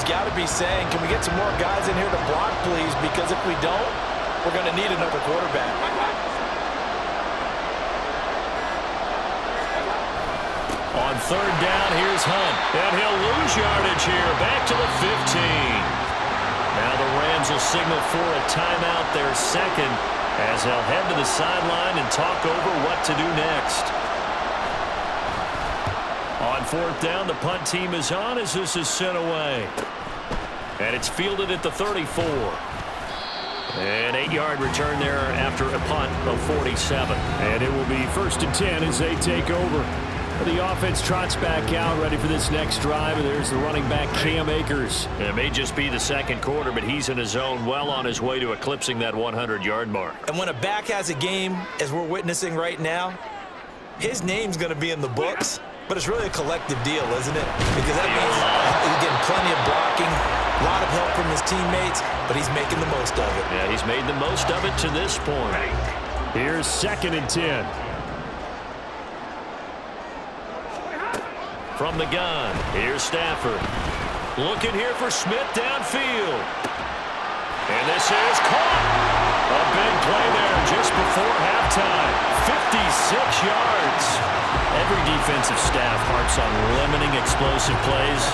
he's got to be saying, can we get some more guys in here to block, please? Because if we don't, we're going to need another quarterback. On third down, here's Hunt. And he'll lose yardage here. Back to the 15. Now the Rams will signal for a timeout, their second, as they'll head to the sideline and talk over what to do next. On fourth down, the punt team is on as this is sent away. And it's fielded at the 34. An 8-yard return there after a punt of 47. And it will be 1st and 10 as they take over. The offense trots back out, ready for this next drive, and there's the running back, Cam Akers. It may just be the second quarter, but he's in his zone, well on his way to eclipsing that 100-yard mark. And when a back has a game, as we're witnessing right now, his name's going to be in the books, but it's really a collective deal, isn't it? Because that means he's getting plenty of blocking, a lot of help from his teammates, but he's making the most of it. Yeah, he's made the most of it to this point. Here's 2nd and 10. From the gun, here's Stafford. Looking here for Smith downfield. And this is caught. A big play there just before halftime. 56 yards. Every defensive staff harps on limiting explosive plays.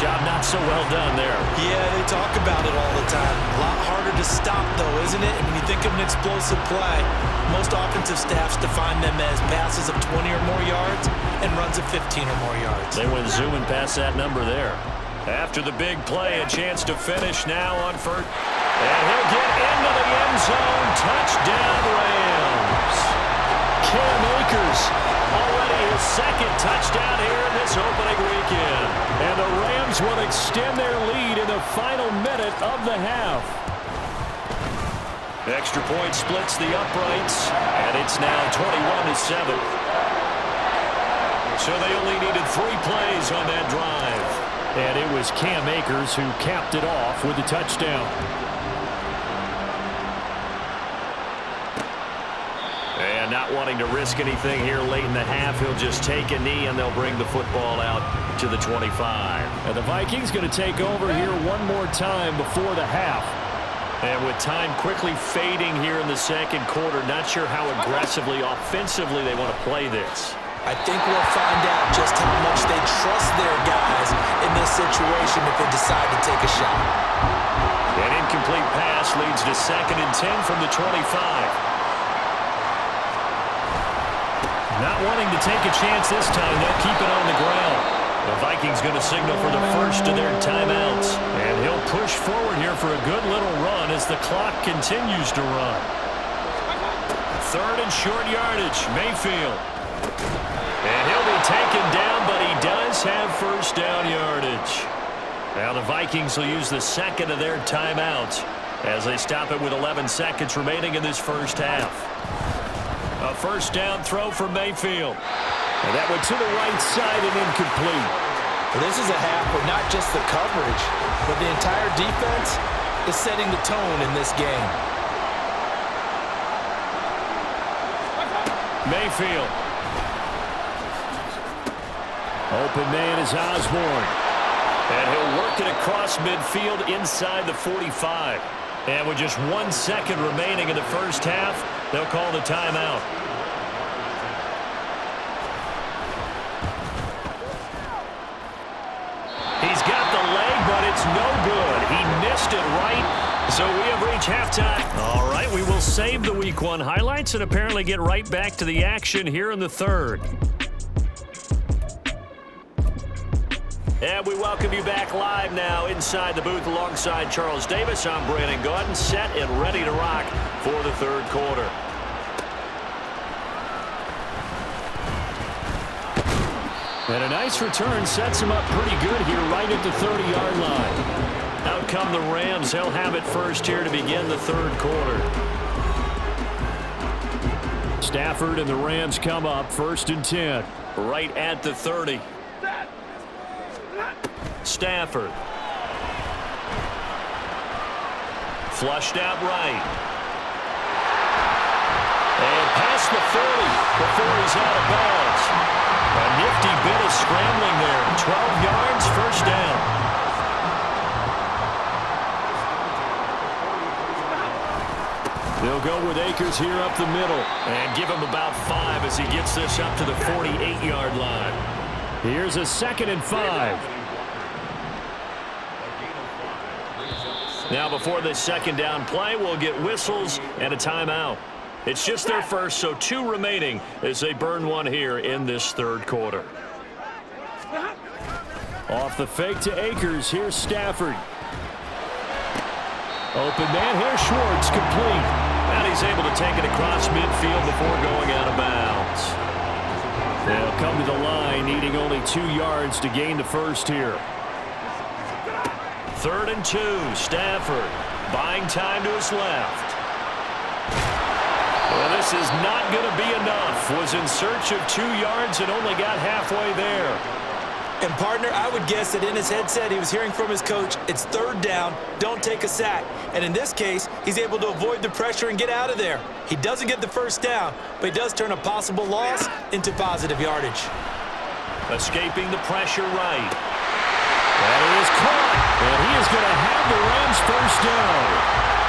Job not so well done there. Yeah, they talk about it all the time. A lot harder to stop, though, isn't it? And when you think of an explosive play, most offensive staffs define them as passes of 20 or more yards and runs of 15 or more yards. They went zooming past that number there. After the big play, a chance to finish now on first. And he'll get into the end zone. Touchdown, Rams. Cam Akers, already his second touchdown here in this opening weekend. And the Rams will extend their lead in the final minute of the half. Extra point splits the uprights, and it's now 21-7. So they only needed 3 plays on that drive. And it was Cam Akers who capped it off with a touchdown. And not wanting to risk anything here late in the half, he'll just take a knee, and they'll bring the football out to the 25. And the Vikings going to take over here one more time before the half. And with time quickly fading here in the second quarter, not sure how aggressively, offensively they want to play this. I think we'll find out just how much they trust their guys in this situation if they decide to take a shot. An incomplete pass leads to 2nd and 10 from the 25. Not wanting to take a chance this time, they'll keep it on the ground. The Vikings going to signal for the first of their timeouts. And he'll push forward here for a good little run as the clock continues to run. 3rd and short yardage, Mayfield. And he'll be taken down, but he does have first down yardage. Now the Vikings will use the second of their timeouts as they stop it with 11 seconds remaining in this first half. A first down throw for Mayfield. And that went to the right side and incomplete. Well, this is a half where not just the coverage, but the entire defense is setting the tone in this game. Mayfield. Open man is Osborne. And he'll work it across midfield inside the 45. And with just 1 second remaining in the first half, they'll call the timeout. He's got the leg, but it's no good. He missed it right. So we have reached halftime. All right, we will save the Week 1 highlights and apparently get right back to the action here in the third. And we welcome you back live now inside the booth alongside Charles Davis. I'm Brandon Gordon, set and ready to rock for the third quarter. And a nice return sets him up pretty good here right at the 30-yard line. Out come the Rams. They'll have it first here to begin the third quarter. Stafford and the Rams come up 1st and 10. Right at the 30. Stafford. Flushed out right. And past the 30 before he's out of bounds. A nifty bit of scrambling there. 12 yards, first down. They'll go with Akers here up the middle. And give him about 5 as he gets this up to the 48-yard line. Here's a 2nd and 5. Now before this second down play, we'll get whistles and a timeout. It's just their first, so 2 remaining as they burn one here in this third quarter. Off the fake to Akers. Here's Stafford. Open man. Here's Schwartz. Complete. And he's able to take it across midfield before going out of bounds. They'll come to the line, needing only 2 yards to gain the first here. 3rd and 2. Stafford buying time to his left. Well, this is not going to be enough. Was in search of 2 yards and only got halfway there. And, partner, I would guess that in his headset he was hearing from his coach, it's 3rd down, don't take a sack. And in this case, he's able to avoid the pressure and get out of there. He doesn't get the first down, but he does turn a possible loss into positive yardage. Escaping the pressure right. That is caught. And he is going to have the Rams first down.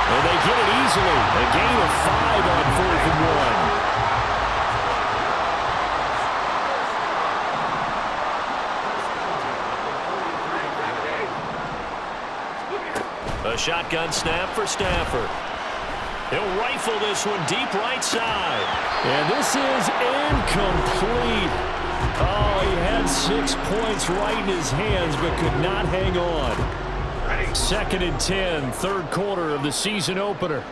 And they get it easily. A gain of 5 on 4th and 1. A shotgun snap for Stafford. He'll rifle this one deep right side. And this is incomplete. Oh, he had 6 points right in his hands but could not hang on. 2nd and 10, third quarter of the season opener.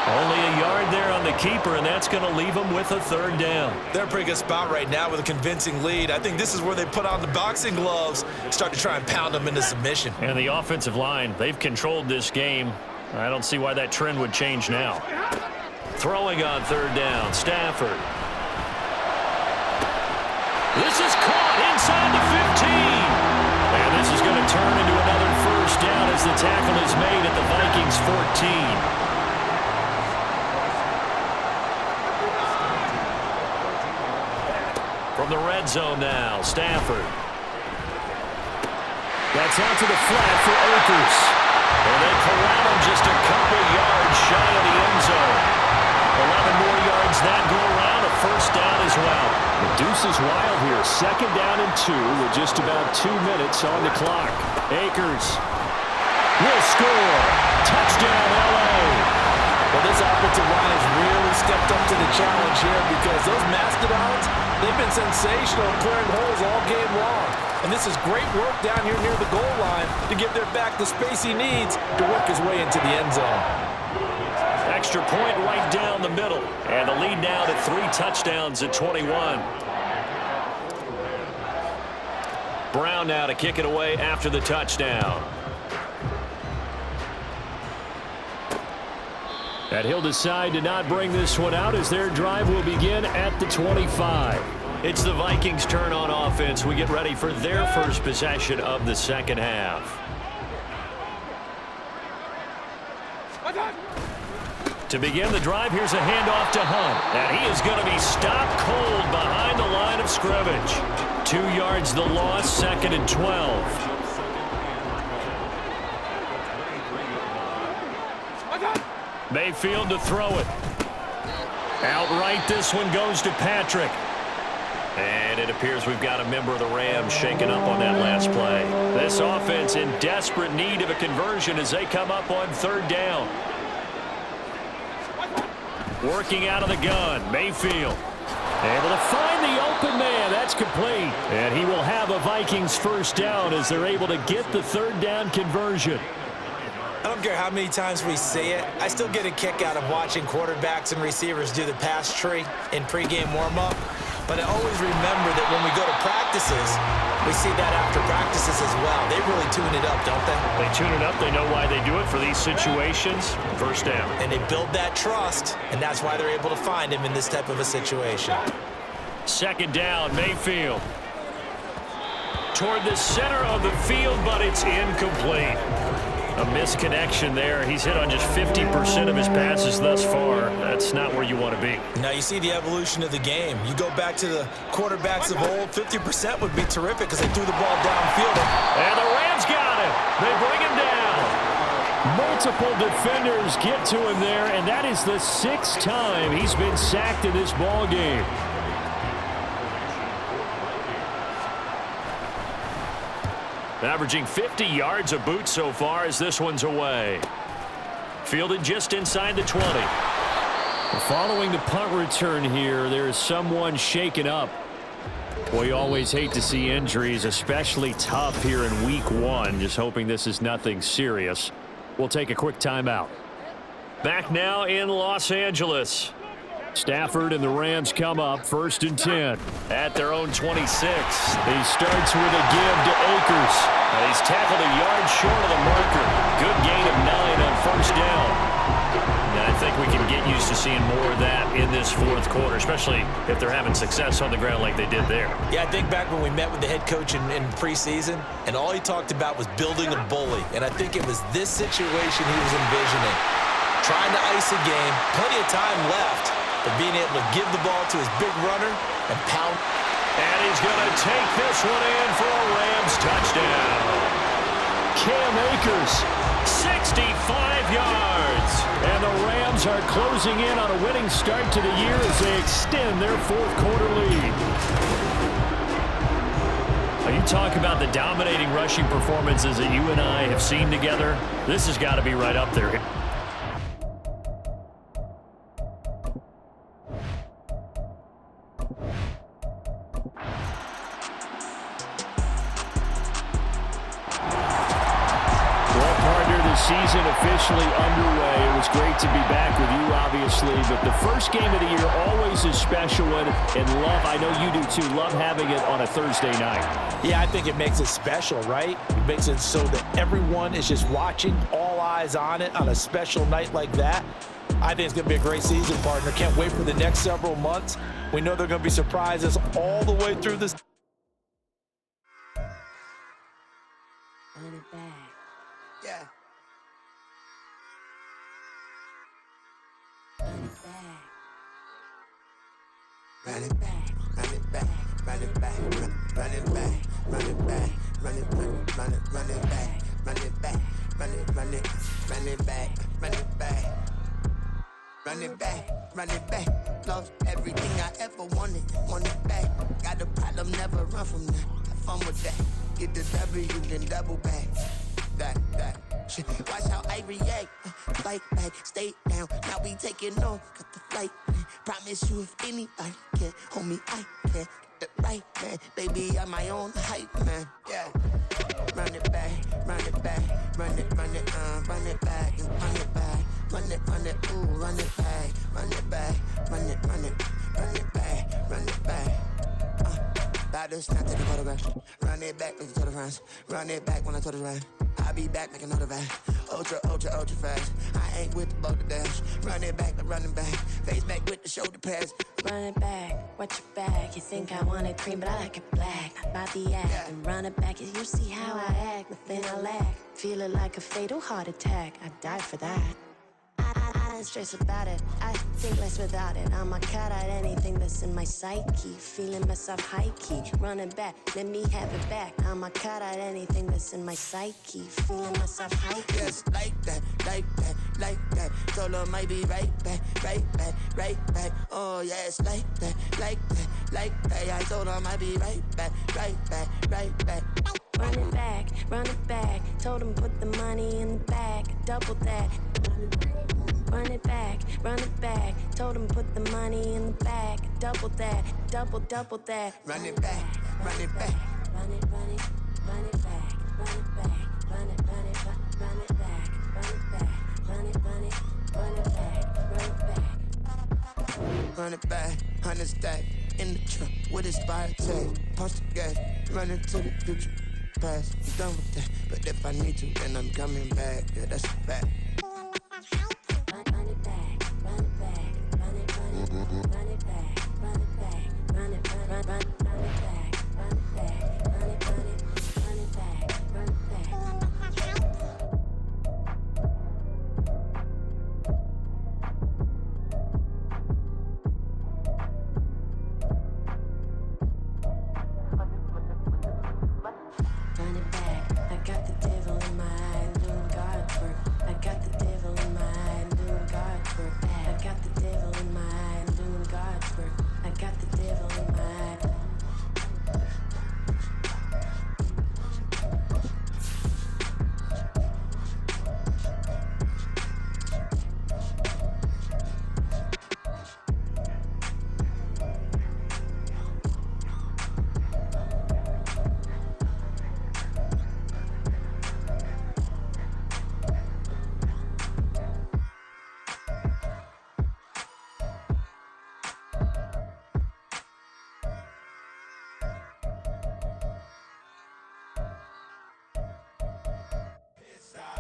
Only a yard there on the keeper, and that's going to leave him with a 3rd down. They're in a pretty good spot right now with a convincing lead. I think this is where they put on the boxing gloves, start to try and pound them into submission. And the offensive line, they've controlled this game. I don't see why that trend would change now. Throwing on 3rd down, Stafford. This is caught inside the 15. And this is going to turn into another first down as the tackle is made at the Vikings 14. From the red zone now, Stafford. That's out to the flat for Akers. And they corral him just a couple yards shy of the end zone. 11 more yards that go around, a first down as well. The deuce is wild here. 2nd down and 2 with just about 2 minutes on the clock. Akers will score. Touchdown, L.A. Well, this offensive line has really stepped up to the challenge here because those Mastodons, they've been sensational clearing holes all game long. And this is great work down here near the goal line to give their back the space he needs to work his way into the end zone. Extra point right down the middle. And the lead now to 3 touchdowns at 21. Brown now to kick it away after the touchdown. And he'll decide to not bring this one out as their drive will begin at the 25. It's the Vikings' turn on offense. We get ready for their first possession of the second half. To begin the drive, here's a handoff to Hunt. And he is going to be stopped cold behind the line of scrimmage. 2 yards the loss, 2nd and 12. Mayfield to throw it. Outright, this one goes to Patrick. And it appears we've got a member of the Rams shaken up on that last play. This offense in desperate need of a conversion as they come up on 3rd down. Working out of the gun, Mayfield. Able to find the open man. That's complete. And he will have a Vikings first down as they're able to get the 3rd down conversion. I don't care how many times we see it. I still get a kick out of watching quarterbacks and receivers do the pass tree in pregame warm-up. But I always remember that when we go to practices, we see that after practices as well. They really tune it up, don't they? They tune it up. They know why they do it for these situations. First down. And they build that trust, and that's why they're able to find him in this type of a situation. 2nd down, Mayfield. Toward the center of the field, but it's incomplete. A misconnection there. He's hit on just 50% of his passes thus far. That's not where you want to be. Now you see the evolution of the game. You go back to the quarterbacks of old, 50% would be terrific because they threw the ball downfield. And the Rams got him. They bring him down. Multiple defenders get to him there, and that is the 6th time he's been sacked in this ball game. Averaging 50 yards a boot so far as this one's away. Fielded just inside the 20. Following the punt return here, there is someone shaken up. Boy, you always hate to see injuries, especially tough here in week 1. Just hoping this is nothing serious. We'll take a quick timeout. Back now in Los Angeles. Stafford and the Rams come up 1st and 10. At their own 26. He starts with a give to Akers. He's tackled a yard short of the marker. Good gain of 9 on 1st down. And I think we can get used to seeing more of that in this 4th quarter, especially if they're having success on the ground like they did there. Yeah, I think back when we met with the head coach in preseason, and all he talked about was building a bully. And I think it was this situation he was envisioning. Trying to ice a game, plenty of time left, but being able to give the ball to his big runner and pound. And he's going to take this one in for a Rams touchdown. Cam Akers, 65 yards. And the Rams are closing in on a winning start to the year as they extend their 4th quarter lead. Now you talk about the dominating rushing performances that you and I have seen together. This has got to be right up there. Season officially underway. It was great to be back with you, obviously, but the first game of the year always is special one, and love, I know you do too, love having it on a Thursday night. Yeah, I think it makes it special, right? It makes it so that everyone is just watching, all eyes on it on a special night like that. I think it's going to be a great season, partner. Can't wait for the next several months. We know there are going to be surprises all the way through this. Yeah. Run it back, run it back, run it back, run it back, run it back, run it back, run it back, run it back, run it back, run it back, run it back, run it back. Lost everything I ever wanted, want it back. Got a problem, never run from that. Have fun with that. Get the W, then double back. That shit. Watch how I react. Fight back, stay down. Now we taking on, got the flight. Promise you if anybody can, homie, I can. Get the right man, baby, I'm my own hype man. Yeah. Run it back, run it back, run it back, and run it back. Run it, ooh, run it back, run it back, run it back, run it back. About to snap to the photograph. Run it back, make it to the friends. Run it back when I told it right. I'll be back, make another back. Ultra fast. I ain't with the boat to dash. Run it back, but running back. Face back with the shoulder pads. Run it back, watch your back. You think I want it cream, but I like it black. Not by the act. Yeah. And run it back, you see how I act. Nothing I lack. Feeling like a fatal heart attack. I'd die for that. I don't stress about it. I think less without it. I'ma cut out anything that's in my psyche. Feeling myself high key. Running back, let me have it back. I'ma cut out anything that's in my psyche. Feeling myself high key. Yes, like that, like that, like that. Told her might be right back, right back, right back. Oh yes, like that, like that, like that. I told her might be right back, right back, right back. Run it back, run it back. Told him put the money in the bag. Double that. Run it back, run it back. Told him put the money in the bag. Double that, double that. Run it back, run it back. Run it, run it, run it back, run it back, run it, run it, run it back, run it back, run it, run it, run it back, run it back. Run it back, 100 stack in the truck with his fire tag. Punch the gas, running to the future. Past, I'm done with that. But if I need to, then I'm coming back. Yeah, that's a fact. Run it back, run it back, run it, run it, run it back, run it back, run it, run it back, run it back, run it, run it, run it back, run it back.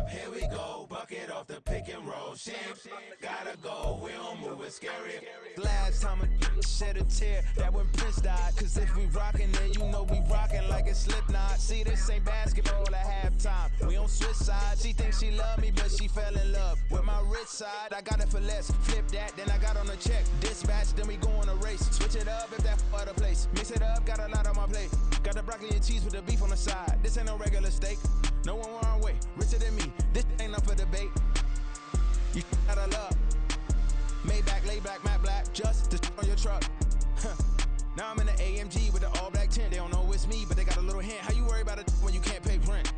here we go. Bucket off the pick and roll. Shit, gotta go. We don't move it scary. Last time a shed a tear, that when Prince died. Cause if we rockin', then you know we rockin' like a Slipknot. See, this ain't basketball at halftime. We on switch sides. She thinks she love me, but she fell in love with my rich side. I got it for less. Flip that, then I got on a check. Dispatch, then we go on a race. Switch it up if that other place. Mix it up, got a lot on my plate. Got the broccoli and cheese with the beef on the side. This ain't no regular steak. No one wrong way. Richer than me. This ain't up for debate. You out of love. Maybach, lay back, matte black, just to on your truck. Now I'm in the AMG with the all black tent. They don't know it's me, but they got a little hint. How you worry about it when you can't pay rent?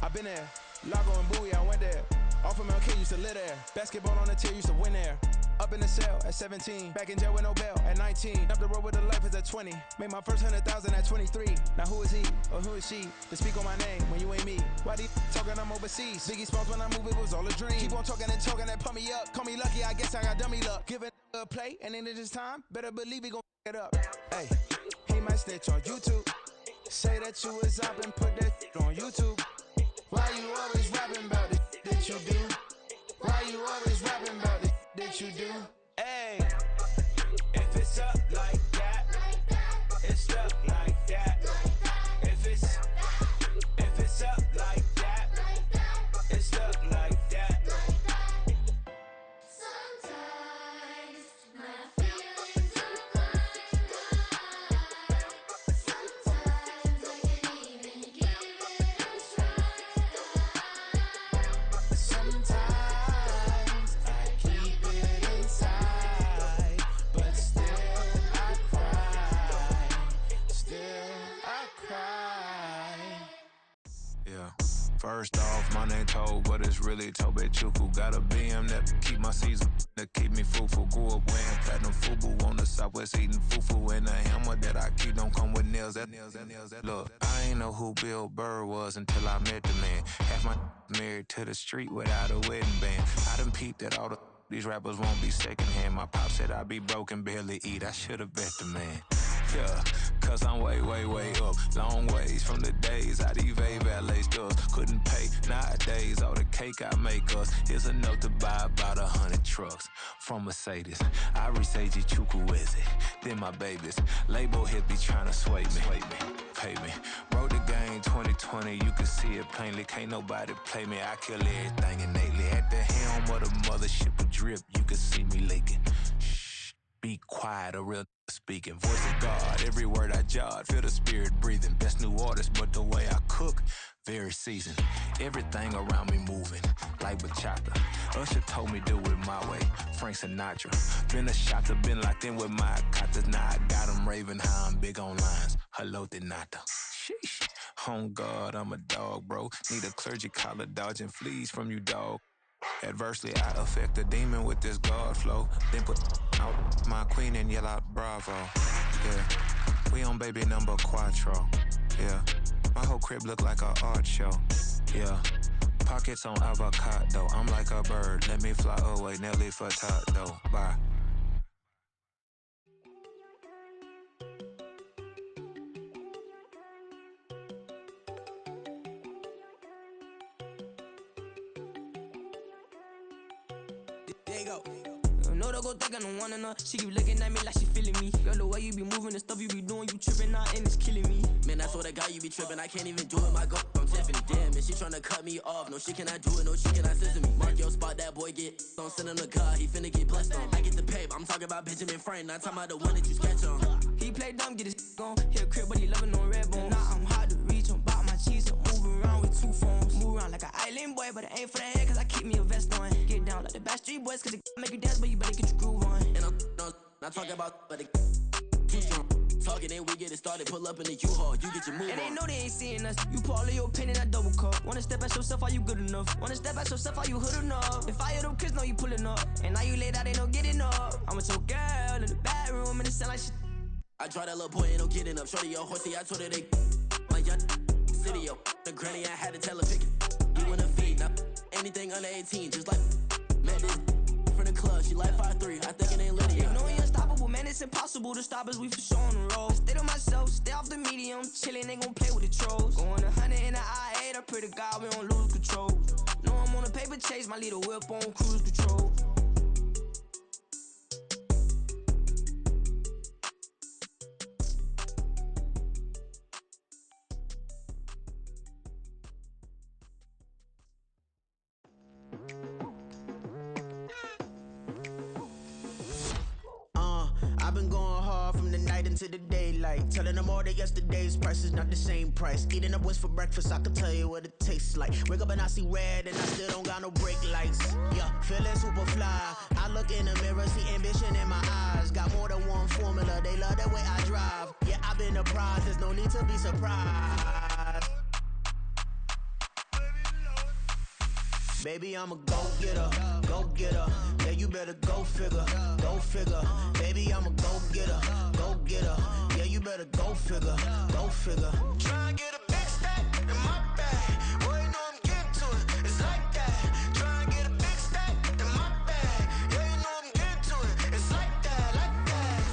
I've been there. Lago and Bowie, I went there. Off of MLK, used to live there. Basketball on the tier, used to win there. Up in the cell at 17. Back in jail with no bail at 19. Up the road with the life is at 20. Made my first 100,000 at 23. Now who is he or who is she to speak on my name when you ain't me? Why they talking I'm overseas? Biggie Smalls when I move, it was all a dream. Keep on talking and talking and pump me up. Call me lucky, I guess I got dummy luck. Give it a play and then it's time. Better believe he gon' it up. Hey, he might snitch on YouTube. Say that you was up and put that on YouTube. Why you always rapping about the that you do? Why you always rapping about the that you do? Hey, if it's up like that, it's up like that. If it's up like that, it's up like that. Sometimes my feelings are blind. Sometimes I can't even give it a try. Sometimes I keep it inside, but still I cry. Still I cry. Yeah. First off, my name Toad, but it's really Tobe Chuku. Got a BM that keep my season, that keep me fruitful. Grew up wearing platinum FUBU on the southwest eating fufu. And the hammer that I keep don't come with nails. Look, I ain't know who Bill Burr was until I met the man. Half my married to the street without a wedding band. I done peeped that all these rappers won't be secondhand. My pop said I'd be broke and barely eat. I should've bet the man. Yeah, cause I'm way up. Long ways from the days I eBay valet stores. Couldn't pay nowadays. All the cake I make us is enough to buy about 100 trucks from Mercedes. I resage Chukwueze, then my babies. Label hit be trying to sway me. Pay me. Wrote the game 2020, you can see it plainly. Can't nobody play me. I kill everything innately. At the helm of the mothership with drip, you can see me leaking. Shh, be quiet, a real speaking. Voice of God, every word I jot. Feel the spirit breathing. Best new artist, but the way I cook, very seasoned. Everything around me moving, like bachata. Usher told me do it my way. Frank Sinatra. Been a shotter, been locked in with my katas. Now I got them raving how I'm big on lines. Hello, Denata. Sheesh. On God, I'm a dog, bro. Need a clergy collar, dodging fleas from you, dog. Adversely, I affect a demon with this God flow. Then put out my queen and yell out bravo. Yeah, we on baby number quattro. Yeah, my whole crib look like a art show. Yeah, pockets on avocado. I'm like a bird. Let me fly away, Nelly Furtado. Bye. There you go. No, don't go think I don't wanna know. She keep looking at me like she feeling me. Girl, the way you be moving, the stuff you be doing, you tripping out and it's killing me. Man, I swear to God, you be tripping. I can't even do it. My girl from Tiffany. Damn, and she tryna cut me off. No shit cannot do it. No shit cannot scissor me. Mark your spot, that boy get on. Send him to God. He finna get blessed on. I get the paper. I'm talking about Benjamin Franklin. Not talking about the one that you sketch on. He play dumb, get his on. Hit a crib, but he loving on red bone. Now I'm hard to reach. I'm about my cheese. I'm moving around with 2 phones. Move around like an island boy, but it ain't for the head, cause I keep me a vest on. Get down like the Backstreet Boys, cause it make you dance, but you better get your groove on. And I'm not talking about, but it too strong. Talking and we get it started, pull up in the U-Haul, you get your move on. And they know they ain't seeing us. You pull all of your pen in that double cup. Wanna step at yourself, are you good enough? Wanna step at yourself, are you hood enough? If I hear them kids, know you pulling up. And now you laid out, they no getting up. I'm with your girl in the bedroom, and it sound like shit. I draw that little boy, ain't no getting up. Shorty, yo, horsey, I told her they my young city, yo. The granny, I had to tell her pick it. You in a feed, now anything under 18, just like met this from the club. She like 5'3", I think it ain't Lydia. They know we unstoppable, man, it's impossible to stop us, we for sure on the road. Stay to myself, stay off the medium, chillin', they gon' play with the trolls. Going 100 in the I-8, I pray to God we don't lose control. paper chase, my little whip on cruise control. I've been going hard from the night into the daylight, telling them all that yesterday's price is not the same price. Eating up what's for breakfast, I can tell you what it tastes like. Wake up and I see red and I still don't got no brake lights. Yeah, feeling super fly. I look in the mirror, see ambition in my eyes. Got more than one formula, they love the way I drive. Yeah, I've been a prize, there's no need to be surprised. Baby, I'm a go-getter, go-getter. Yeah, you better go figure, go figure. Baby, I'm a go-getter, go-getter. Yeah, you better go figure, go figure. Try and get a big stack in my bag. Boy, you know I'm getting to it, it's like that. Try and get a big stack in my bag. Yeah, you know I'm getting to it, it's like that, like that.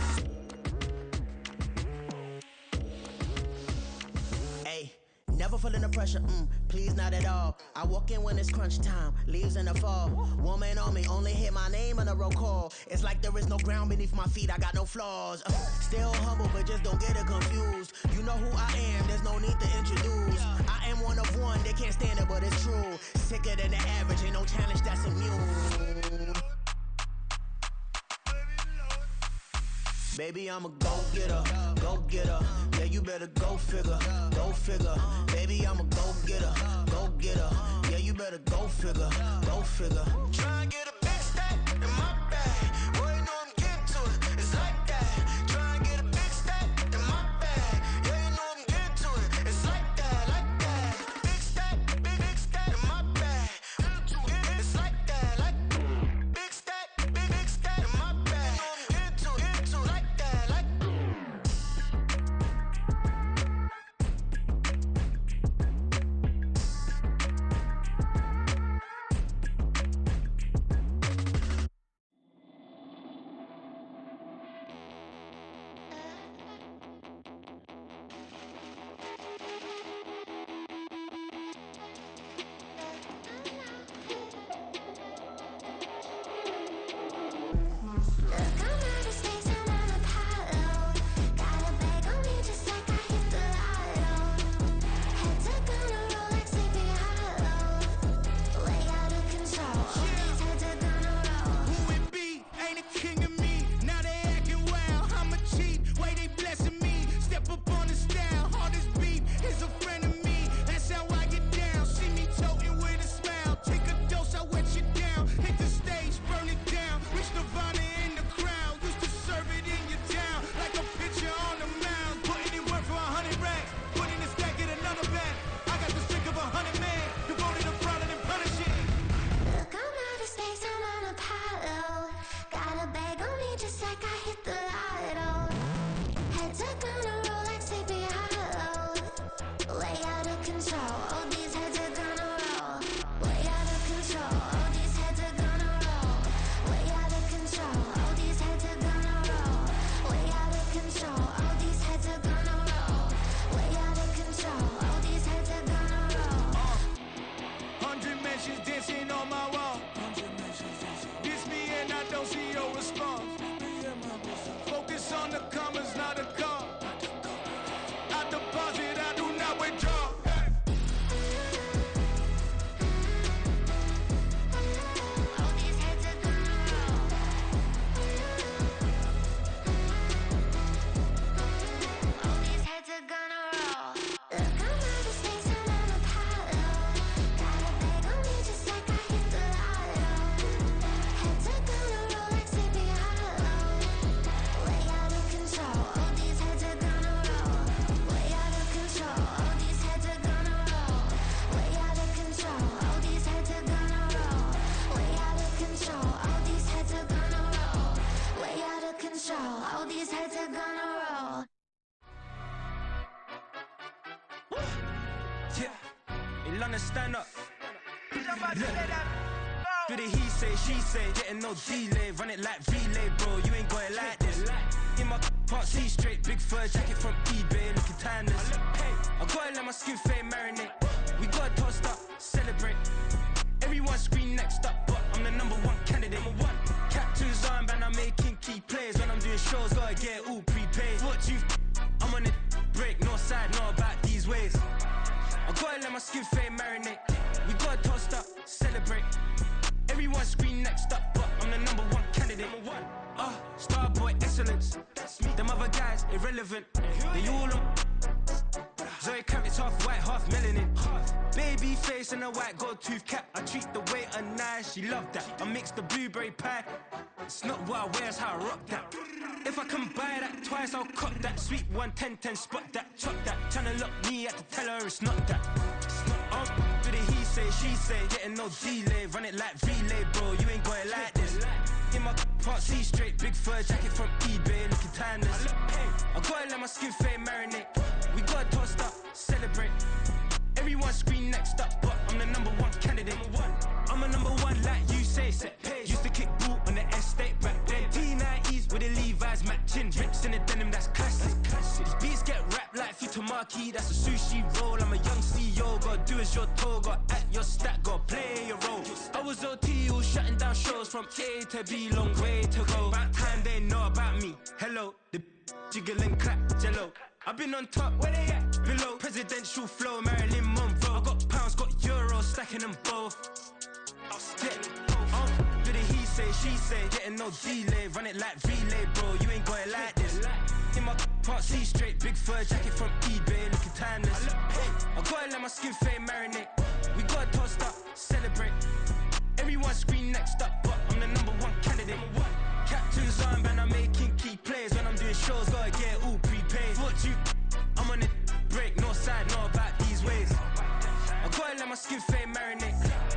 Hey. Never feeling the pressure, please not at all. I walk in when it's crunch time, leaves in the fall. Woman on me, only hit my name on a roll call. It's like there is no ground beneath my feet, I got no flaws. Still humble, but just don't get it confused. You know who I am, there's no need to introduce. I am one of one, they can't stand it, but it's true. Sicker than the average, ain't no challenge that's immune. Baby, I'm a go-getter, go-getter. Yeah, you better go figure, go figure. Baby, I'm a go-getter, go-getter. Yeah, you better go figure, go figure. Try and get a big stack in my bag. Boy, you know I'm getting to it, it's like that. Try and get a big stack in my bag. Yeah, you know I'm getting to it, it's like that, like that. Big stack, big stack in my bag. It's like that, like big stack in my bag. You know I'm getting to it, like that, like. London, stand up. Do the he say, she say, getting no delay. Run it like relay, bro, you ain't got it like this. In my can't see straight, big fur jacket from eBay, looking timeless. I gotta let my skin fade marinate. We gotta toast up, celebrate. Everyone Everyone scream next up, but I'm the number one candidate. Captain's armband, I'm making key plays. When I'm doing shows, gotta get all prepaid. What you I'm on it, break, no side, no about these ways. I gotta let my skin fade marinate. We gotta toast up, celebrate. Everyone scream next up, but I'm the number one candidate. Starboy excellence. Them other guys irrelevant. They all on. Zoe Kravitz half white, half melanin. Baby face and a white gold tooth cap. I treat the waiter nice, she love that. I mix the blueberry pie. It's not what I wear, it's how I rock that. If I can buy that twice, I'll cut that. Sweet 110, spot that, chop that. Tryna lock me at to tell her it's not that. Do the he say, she say, getting no delay. Run it like relay, bro, you ain't got it like this. In my part C straight, big fur jacket from eBay, looking timeless. I gotta let my skin fade marinate. We gotta toast up, celebrate. Everyone scream next up, but I'm the number one candidate. I'm a number one like you say, set pace. Used to kick boot on the estate back then. T90s with the Levi's matching. Rips in the denim, that's classic. These beats get wrapped like Futamaki, that's a sushi roll. I'm a young CEO, gotta do as you're told. Gotta act your stat, gotta play your role. I was OT, all shutting down shows from A to B, long way to go. About time they know about me. Hello, the jiggle and clap, jello. I've been on top, where they at? Below, presidential flow, Marilyn Monroe. I got pounds, got euros, stacking them both. Do the he say, she say, getting no delay. Run it like relay, bro, you ain't got it like this. In my part C straight, big fur jacket from eBay, looking timeless. I gotta let my skin fade marinate. We gotta toast up, celebrate. Everyone scream next up, but I'm the number one candidate. Captain's armband, I'm making key plays. When I'm doing shows, gotta get all prepaid. What you I'm on it, break, no side, no about these ways. I gotta let my skin fade marinate.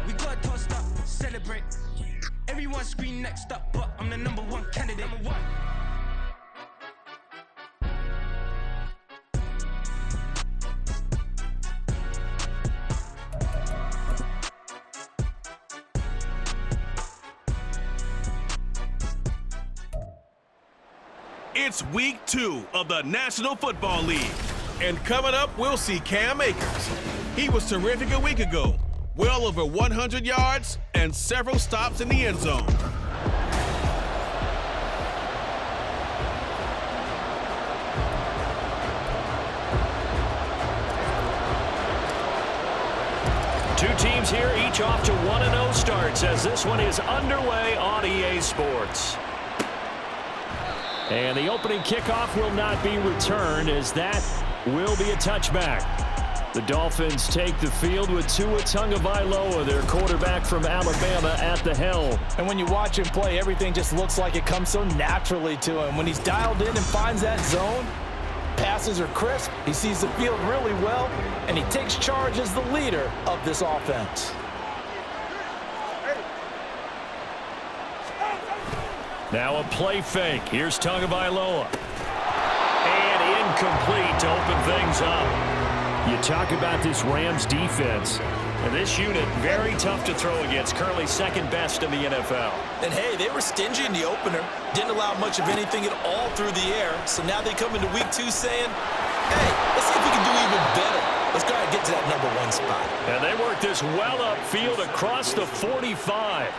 We gotta toast up, celebrate. Everyone scream next up, but I'm the number one candidate. It's week 2 of the National Football League. And coming up, we'll see Cam Akers. He was terrific a week ago. Well over 100 yards and several stops in the end zone. Two teams here, each off to 1-0 starts as this one is underway on EA Sports. And the opening kickoff will not be returned as that will be a touchback. The Dolphins take the field with Tua Tagovailoa, their quarterback from Alabama, at the helm. And when you watch him play, everything just looks like it comes so naturally to him. When he's dialed in and finds that zone, passes are crisp, he sees the field really well, and he takes charge as the leader of this offense. Now a play fake. Here's Tagovailoa. And incomplete to open things up. You talk about this Rams defense. And this unit, very tough to throw against. Currently second best in the NFL. And hey, they were stingy in the opener. Didn't allow much of anything at all through the air. So now they come into week 2 saying, hey, let's see if we can do even better. Let's go ahead and get to that number 1 spot. And they work this well upfield across the 45.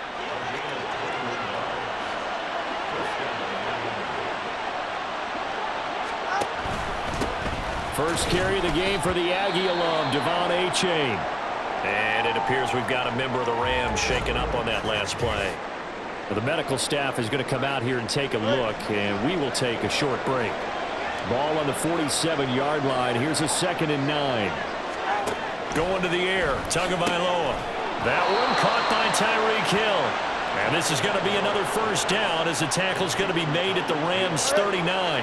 First carry of the game for the Aggie alum, Devon Achane. And it appears we've got a member of the Rams shaken up on that last play. Well, the medical staff is going to come out here and take a look, and we will take a short break. Ball on the 47-yard line. Here's a 2nd and 9. Going to the air, Tagovailoa. That one caught by Tyreek Hill. And this is going to be another first down as the tackle's going to be made at the Rams' 39.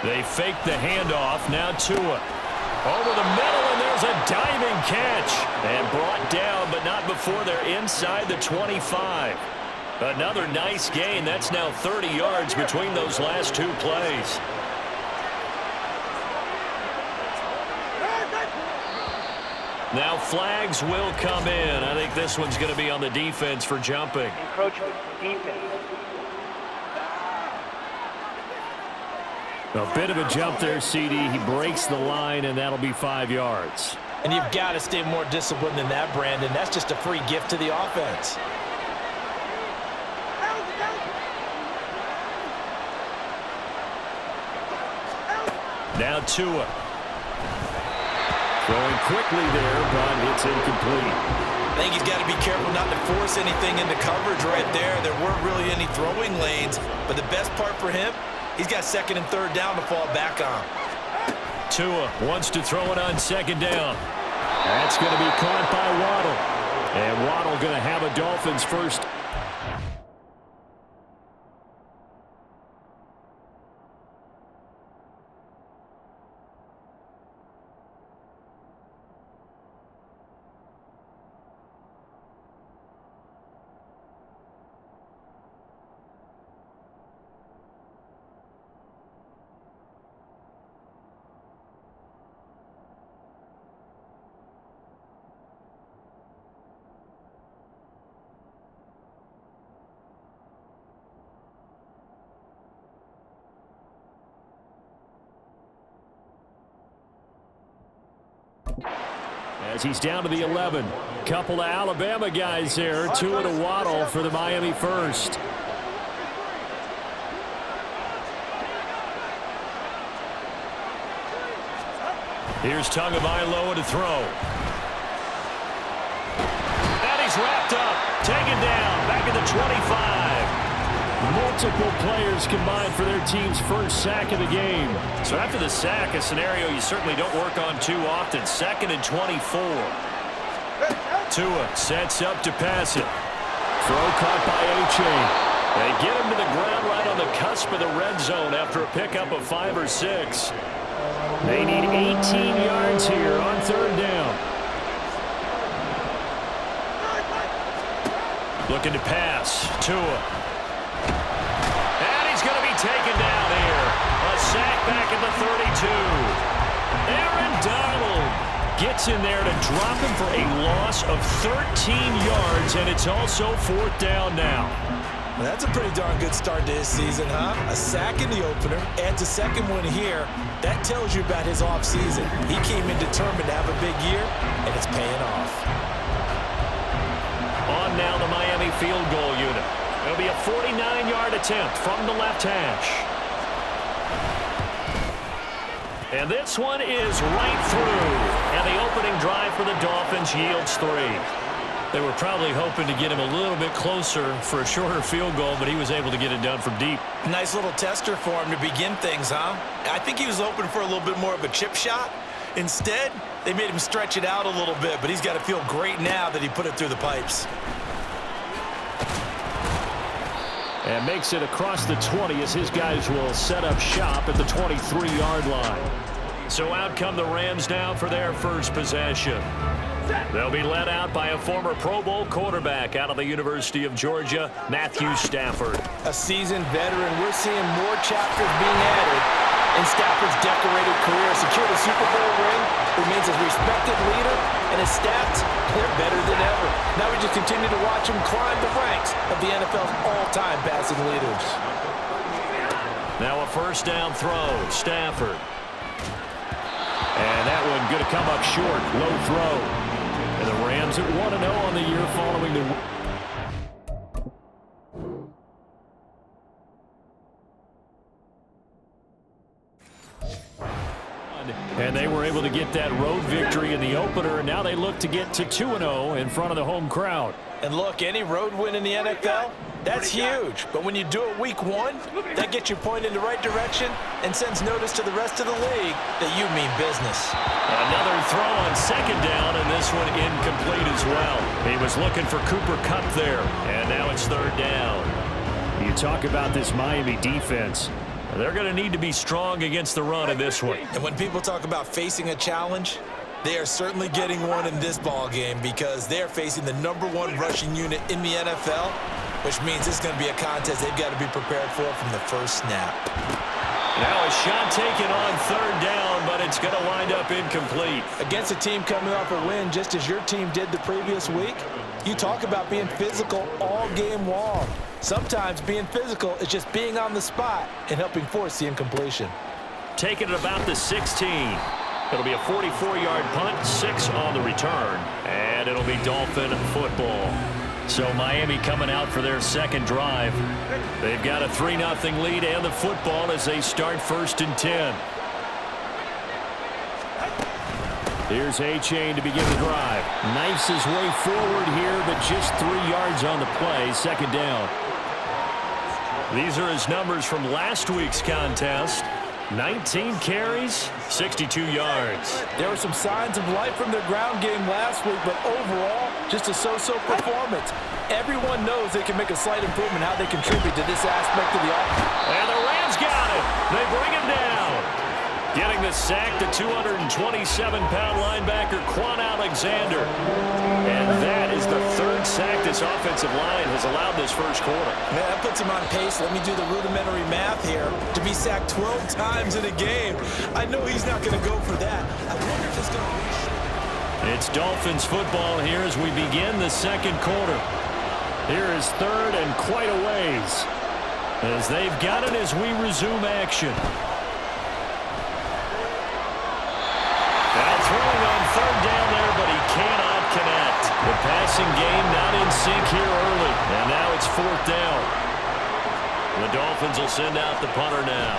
They fake the handoff. Now Tua. Over the middle, and there's a diving catch. And brought down, but not before they're inside the 25. Another nice gain. That's now 30 yards between those last 2 plays. Now flags will come in. I think this one's going to be on the defense for jumping. Encroachment, defense. A bit of a jump there, CD. He breaks the line, and that'll be 5 yards. And you've got to stay more disciplined than that, Brandon. That's just a free gift to the offense. Now Tua. Throwing quickly there, but it's incomplete. I think he's got to be careful not to force anything into coverage right there. There weren't really any throwing lanes, but the best part for him, he's got second and third down to fall back on. Tua wants to throw it on second down. That's going to be caught by Waddle. And Waddle going to have a Dolphins first. As he's down to the 11. Couple of Alabama guys there. Tua to Waddle for the Miami first. Here's Tagovailoa to throw. And he's wrapped up. Taken down. Back at the 25. Multiple players combined for their team's first sack of the game. So after the sack, a scenario you certainly don't work on too often. Second and 24. Tua sets up to pass it. Throw caught by H.A. They get him to the ground right on the cusp of the red zone after a pickup of 5 or 6. They need 18 yards here on third down. Looking to pass. Tua. Going to be taken down here. A sack back at the 32. Aaron Donald gets in there to drop him for a loss of 13 yards, and it's also fourth down now. Well, that's a pretty darn good start to his season, huh? A sack in the opener, adds a second one here. That tells you about his offseason. He came in determined to have a big year, and it's paying off. On now the Miami field goal unit. It'll be a 49-yard attempt from the left hash. And this one is right through. And the opening drive for the Dolphins yields 3. They were probably hoping to get him a little bit closer for a shorter field goal, but he was able to get it done from deep. Nice little tester for him to begin things, huh? I think he was hoping for a little bit more of a chip shot. Instead, they made him stretch it out a little bit, but he's got to feel great now that he put it through the pipes. And makes it across the 20 as his guys will set up shop at the 23-yard line. So out come the Rams now for their first possession. They'll be led out by a former Pro Bowl quarterback out of the University of Georgia, Matthew Stafford. A seasoned veteran. We're seeing more chapters being added in Stafford's decorated career. Secured a Super Bowl ring, remains a respected leader, and his stats, they're better than ever. Now we just continue to watch him climb the ranks of the NFL's all-time passing leaders. Now a first down throw, Stafford. And that one going to come up short, low throw. And the Rams at 1-0 on the year following the... And they were able to get that road victory in the opener, and now they look to get to 2-0 in front of the home crowd. And look, any road win in the NFL, that's huge. But when you do it week 1, that gets you pointed in the right direction and sends notice to the rest of the league that you mean business. Another throw on second down, and this one incomplete as well. He was looking for Cooper Kupp there, and now it's third down. You talk about this Miami defense. They're going to need to be strong against the run in this one. And when people talk about facing a challenge, they are certainly getting one in this ball game because they're facing the #1 rushing unit in the NFL, which means it's going to be a contest they've got to be prepared for from the first snap. Now a shot taken on third down, but it's going to wind up incomplete. Against a team coming off a win just as your team did the previous week, you talk about being physical all game long. Sometimes being physical is just being on the spot and helping force the incompletion. taking it about the 16. It'll be a 44-yard punt, 6 on the return, and it'll be Dolphin football. So Miami coming out for their second drive. They've got a 3-0 lead and the football as they start 1st and 10. Here's A-Chain to begin the drive. Knifes his way forward here, but just 3 yards on the play. 2nd down. These are his numbers from last week's contest. 19 carries, 62 yards. There were some signs of life from their ground game last week, but overall, just a so-so performance. Everyone knows they can make a slight improvement how they contribute to this aspect of the offense. And the Rams got it. They bring him down. Getting the sack, the 227-pound linebacker, Quan Alexander. And that is the 3rd sack this offensive line has allowed this first quarter. Man, that puts him on pace. Let me do the rudimentary math here. To be sacked 12 times in a game, I know he's not going to go for that. I wonder if it's going to reach. It's Dolphins football here as we begin the second quarter. Here is 3rd and quite a ways. As they've got it as we resume action. Throwing on 3rd down there, but he cannot connect. The passing game not in sync here early. And now it's 4th down. The Dolphins will send out the punter now.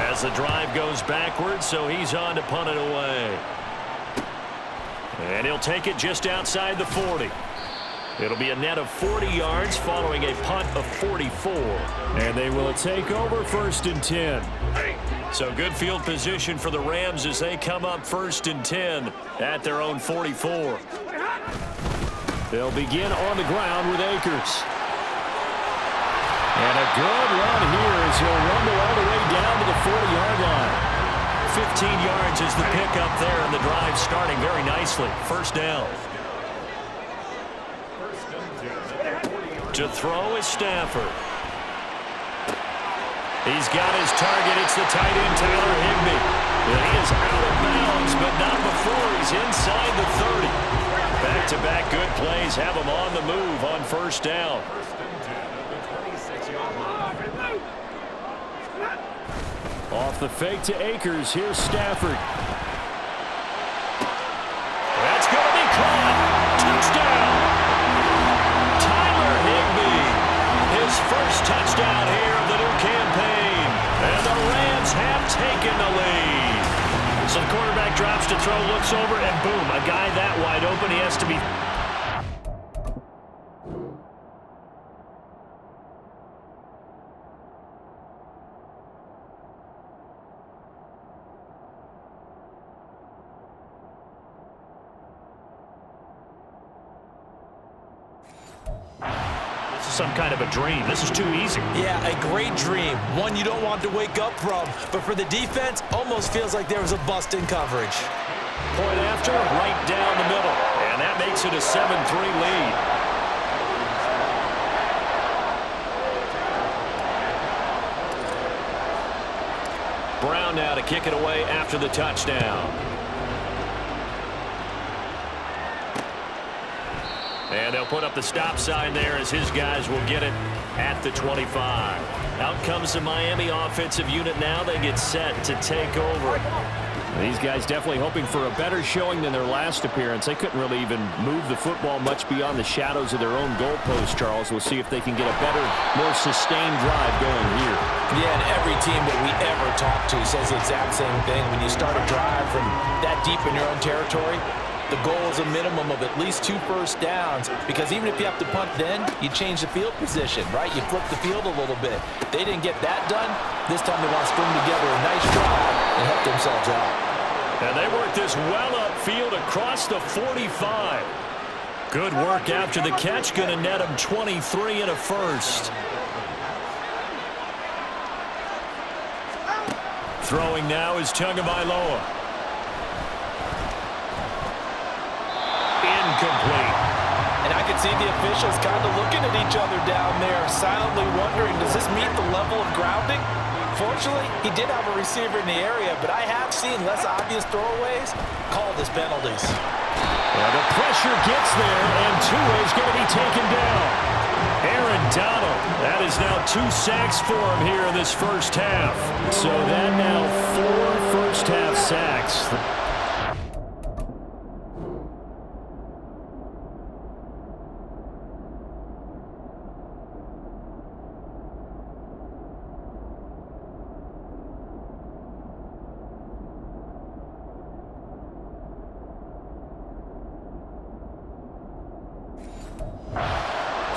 As the drive goes backwards, so he's on to punt it away. And he'll take it just outside the 40. It'll be a net of 40 yards following a punt of 44. And they will take over 1st and 10. So good field position for the Rams as they come up 1st and 10 at their own 44. They'll begin on the ground with Akers. And a good run here as he'll rumble all the way down to the 40-yard line. 15 yards is the pickup there, and the drive starting very nicely. 1st down. To throw is Stafford. He's got his target. It's the tight end, Taylor Higbee. And he is out of bounds, but not before he's inside the 30. Back-to-back good plays have him on the move on 1st down. Off the fake to Akers. Here's Stafford. That's going to be caught. Touchdown. Tyler Higbee. His first touchdown here of the new campaign. And the Rams have taken the lead. So the quarterback drops to throw, looks over, and boom, a guy that wide open. He has to be... some kind of a dream. This is too easy. Yeah, a great dream. One you don't want to wake up from. But for the defense, almost feels like there was a bust in coverage. Point after, right down the middle. And that makes it a 7-3 lead. Brown now to kick it away after the touchdown. And they'll put up the stop sign there as his guys will get it at the 25. Out comes the Miami offensive unit now. They get set to take over. These guys definitely hoping for a better showing than their last appearance. They couldn't really even move the football much beyond the shadows of their own goalpost, Charles. We'll see if they can get a better, more sustained drive going here. Yeah, and every team that we ever talk to says the exact same thing. When you start a drive from that deep in your own territory, the goal is a minimum of at least 2 first downs, because even if you have to punt then, you change the field position, right? You flip the field a little bit. They didn't get that done. This time they want to string together a nice drive and help themselves out. And they work this well upfield across the 45. Good work after the catch. Going to net them 23 and a first. Throwing now is Tagovailoa. Incomplete. And I can see the officials kind of looking at each other down there, silently wondering, does this meet the level of grounding? Fortunately, he did have a receiver in the area, but I have seen less obvious throwaways called as penalties. Well, the pressure gets there, and Tua is going to be taken down. Aaron Donald. That is now 2 sacks for him here in this first half. So that now 4 first-half sacks.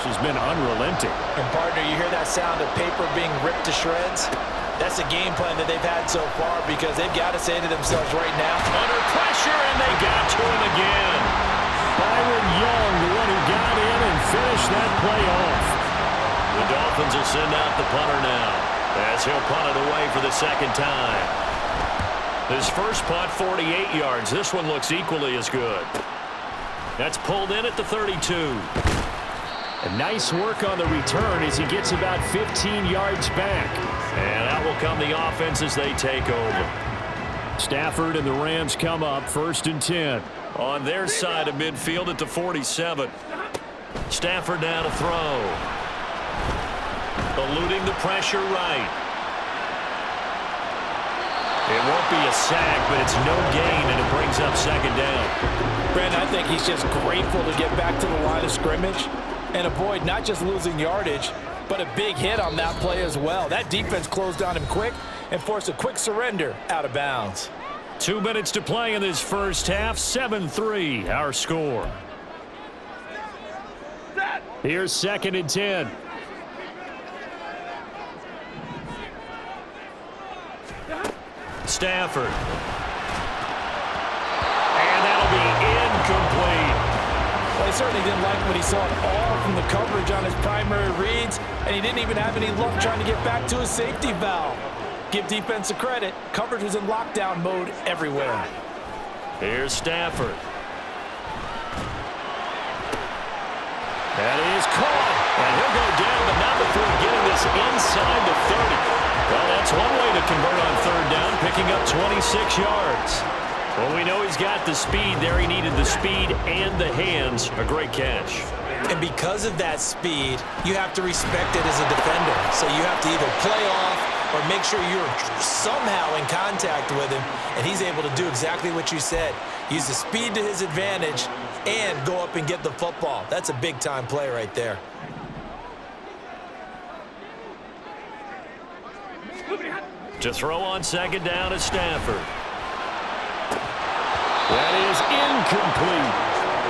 She's been unrelenting. And partner, you hear that sound of paper being ripped to shreds? That's a game plan that they've had so far because they've got to say to themselves right now, Under pressure, and they got to him again. Byron Young, the one who got in and finished that play off. The Dolphins will send out the punter now as he'll punt it away for the second time. His first punt, 48 yards. This one looks equally as good. That's pulled in at the 32. A nice work on the return as he gets about 15 yards back. And out will come the offense as they take over. Stafford and the Rams come up 1st and 10. On their side of midfield at the 47. Stafford now to throw. Eluding the pressure right. It won't be a sack, but it's no gain, and it brings up second down. Brandon, I think he's just grateful to get back to the line of scrimmage and avoid not just losing yardage, but a big hit on that play as well. That defense closed on him quick and forced a quick surrender out of bounds. 2 minutes to play in this first half. 7-3 our score. Here's 2nd and 10. Stafford. And that'll be incomplete. Well, he certainly didn't like what he saw at all from the coverage on his primary reads, and he didn't even have any luck trying to get back to his safety valve. Give defense a credit. Coverage was in lockdown mode everywhere. Here's Stafford. That is caught. And he'll go down, but not before getting this inside the 30. Well, that's one way to convert on 3rd down, picking up 26 yards. Well, we know he's got the speed there. He needed the speed and the hands. A great catch. And because of that speed, you have to respect it as a defender. So you have to either play off or make sure you're somehow in contact with him, and he's able to do exactly what you said. Use the speed to his advantage and go up and get the football. That's a big-time play right there. To throw on 2nd down is Stafford. That is incomplete.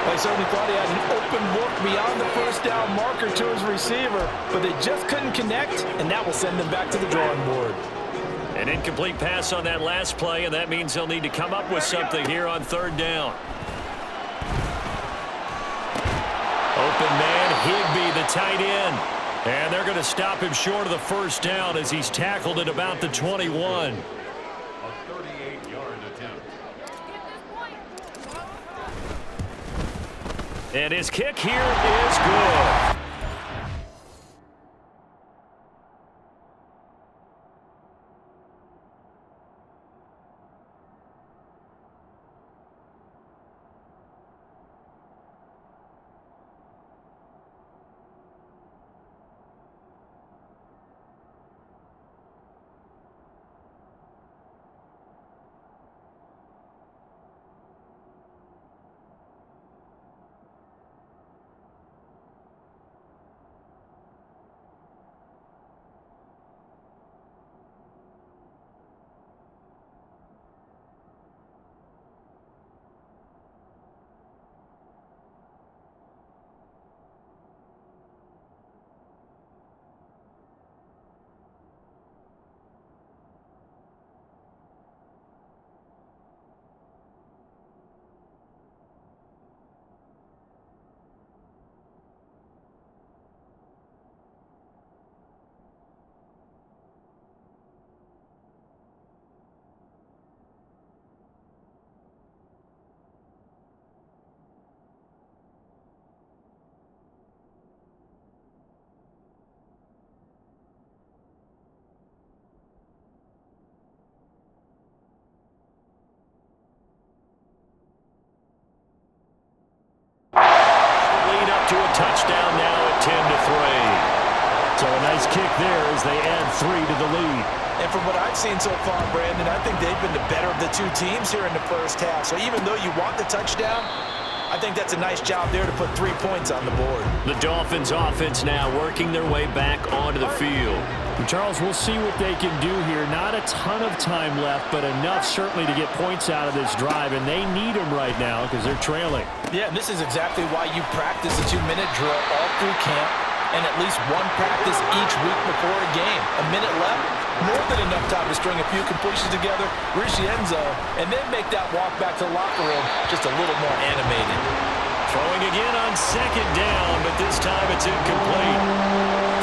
Well, he certainly thought he had an open look beyond the 1st down marker to his receiver, but they just couldn't connect, and that will send them back to the drawing board. An incomplete pass on that last play, and that means they'll need to come up with something here on 3rd down. Open man, Higbee, the tight end. And they're going to stop him short of the 1st down as he's tackled at about the 21. A 38-yard attempt. And his kick here is good. kick there as they add 3 to the lead. And from what I've seen so far, Brandon, I think they've been the better of the two teams here in the first half. So even though you want the touchdown, I think that's a nice job there to put 3 points on the board. The Dolphins offense now working their way back onto the field. And Charles, we'll see what they can do here. Not a ton of time left, but enough certainly to get points out of this drive, and they need them right now because they're trailing. Yeah, and this is exactly why you practice a 2-minute drill all through camp and at least one practice each week before a game. A minute left, more than enough time to string a few completions together, reach the end zone, and then make that walk back to the locker room just a little more animated. Throwing again on second down, but this time it's incomplete.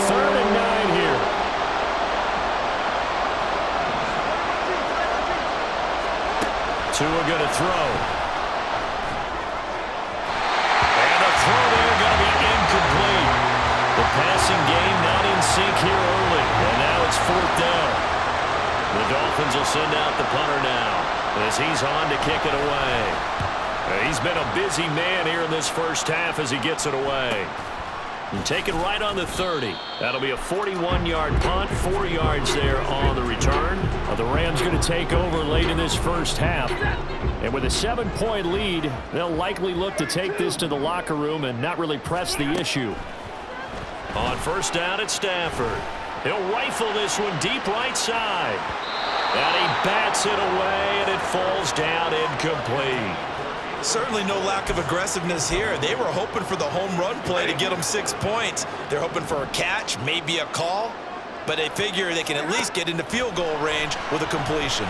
3rd and 9 here. Tua going to throw. And a throw there going to be incomplete. The passing game not in sync here early, and now it's 4th down. The Dolphins will send out the punter now as he's on to kick it away. He's been a busy man here in this first half as he gets it away. And take it right on the 30. That'll be a 41-yard punt, 4 yards there on the return. The Rams going to take over late in this first half. And with a 7-point lead, they'll likely look to take this to the locker room and not really press the issue. On first down at Stafford. He'll rifle this one deep right side. And he bats it away, and it falls down incomplete. Certainly no lack of aggressiveness here. They were hoping for the home run play to get them 6 points. They're hoping for a catch, maybe a call, but they figure they can at least get into field goal range with a completion.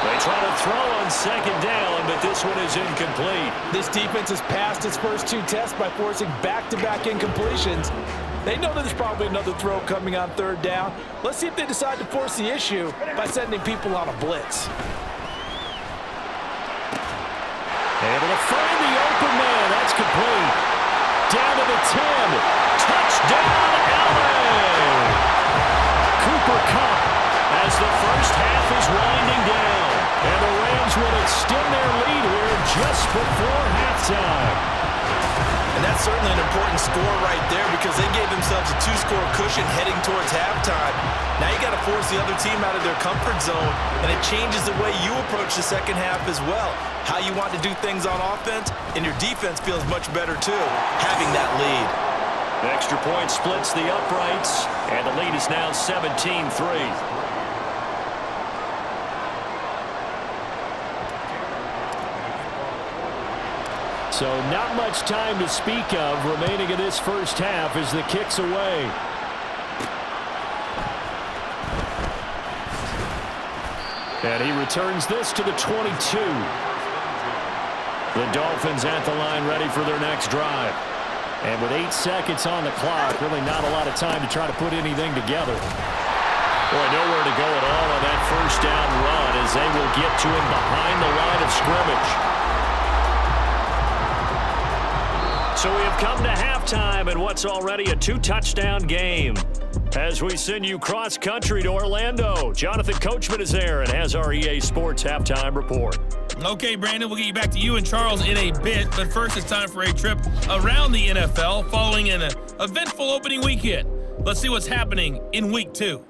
They try to throw on second down, but this one is incomplete. This defense has passed its first 2 tests by forcing back-to-back incompletions. They know that there's probably another throw coming on 3rd down. Let's see if they decide to force the issue by sending people on a blitz. Able to find the open man. That's complete. Down to the 10. Touchdown, LA! Cooper Kupp as the first half is winding down. And the Rams will extend their lead here just before halftime. And that's certainly an important score right there because they gave themselves a 2-score cushion heading towards halftime. Now you got to force the other team out of their comfort zone, and it changes the way you approach the second half as well. How you want to do things on offense, and your defense feels much better too, having that lead. The extra point splits the uprights, and the lead is now 17-3. So not much time to speak of remaining in this first half as the kick's away. And he returns this to the 22. The Dolphins at the line ready for their next drive. And with 8 seconds on the clock, really not a lot of time to try to put anything together. Boy, nowhere to go at all on that first down run as they will get to him behind the line of scrimmage. So we have come to halftime in what's already a 2-touchdown game. As we send you cross-country to Orlando, Jonathan Coachman is there and has our EA Sports halftime report. Okay, Brandon, we'll get you back to you and Charles in a bit, but first it's time for a trip around the NFL following an eventful opening weekend. Let's see what's happening in Week 2.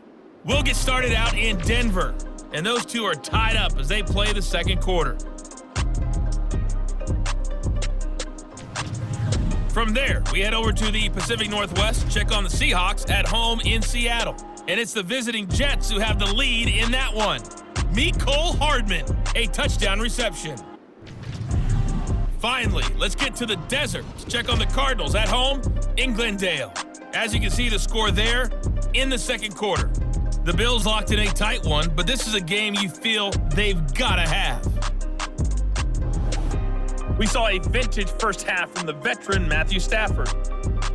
We'll get started out in Denver, and those two are tied up as they play the second quarter. From there, we head over to the Pacific Northwest, check on the Seahawks at home in Seattle. And it's the visiting Jets who have the lead in that one. Mecole Hardman, a touchdown reception. Finally, let's get to the desert to check on the Cardinals at home in Glendale. As you can see, the score there in the second quarter. The Bills locked in a tight one, but this is a game you feel they've got to have. We saw a vintage first half from the veteran Matthew Stafford.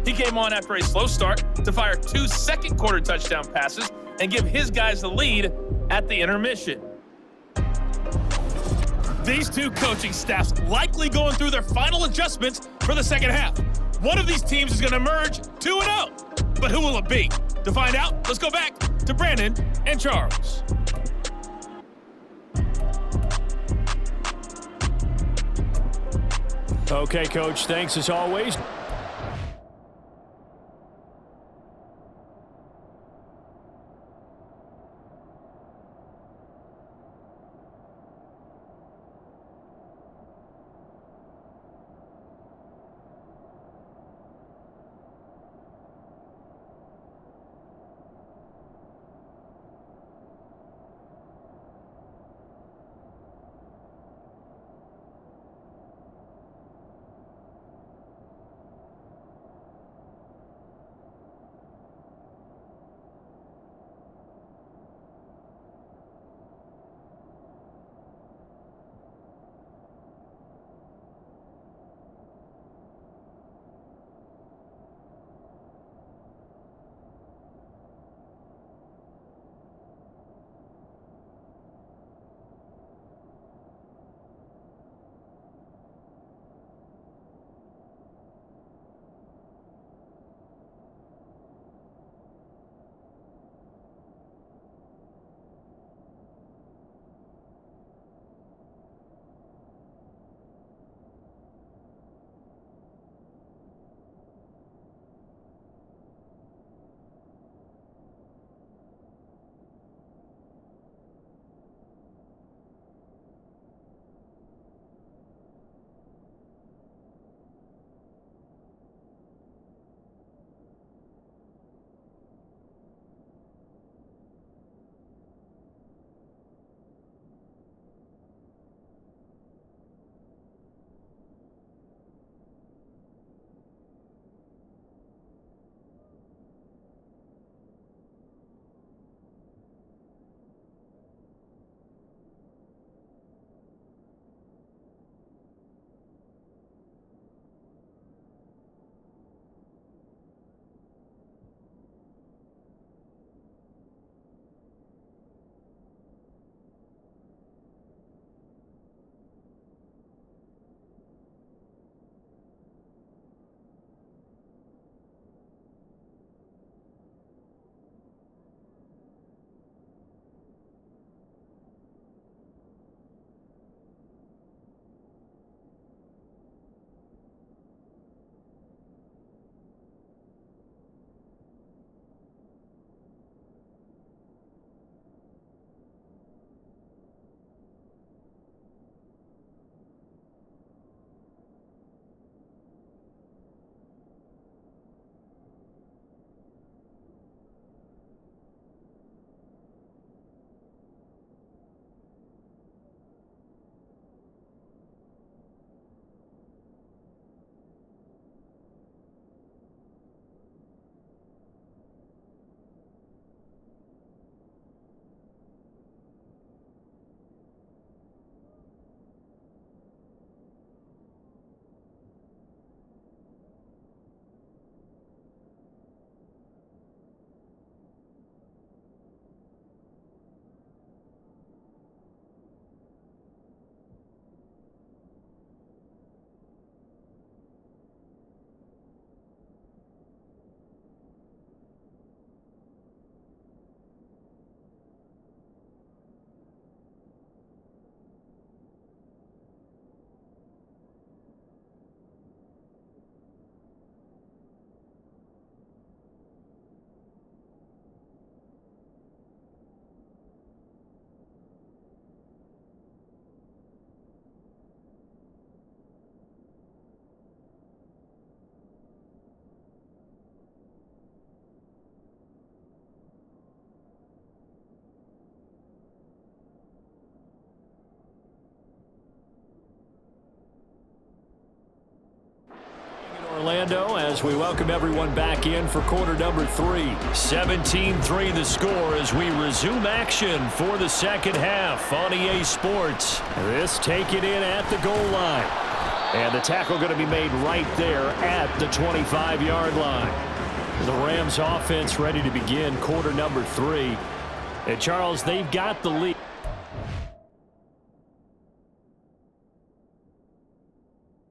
He came on after a slow start to fire 2 second-quarter touchdown passes and give his guys the lead at the intermission. These two coaching staffs likely going through their final adjustments for the second half. One of these teams is going to emerge 2-0. But who will it be? To find out, let's go back to Brandon and Charles. Okay, Coach, thanks as always. Orlando, as we welcome everyone back in for quarter number 3. 17-3 the score as we resume action for the second half on EA Sports. This taken in at the goal line. And the tackle going to be made right there at the 25-yard line. The Rams offense ready to begin quarter number 3. And Charles, they've got the lead.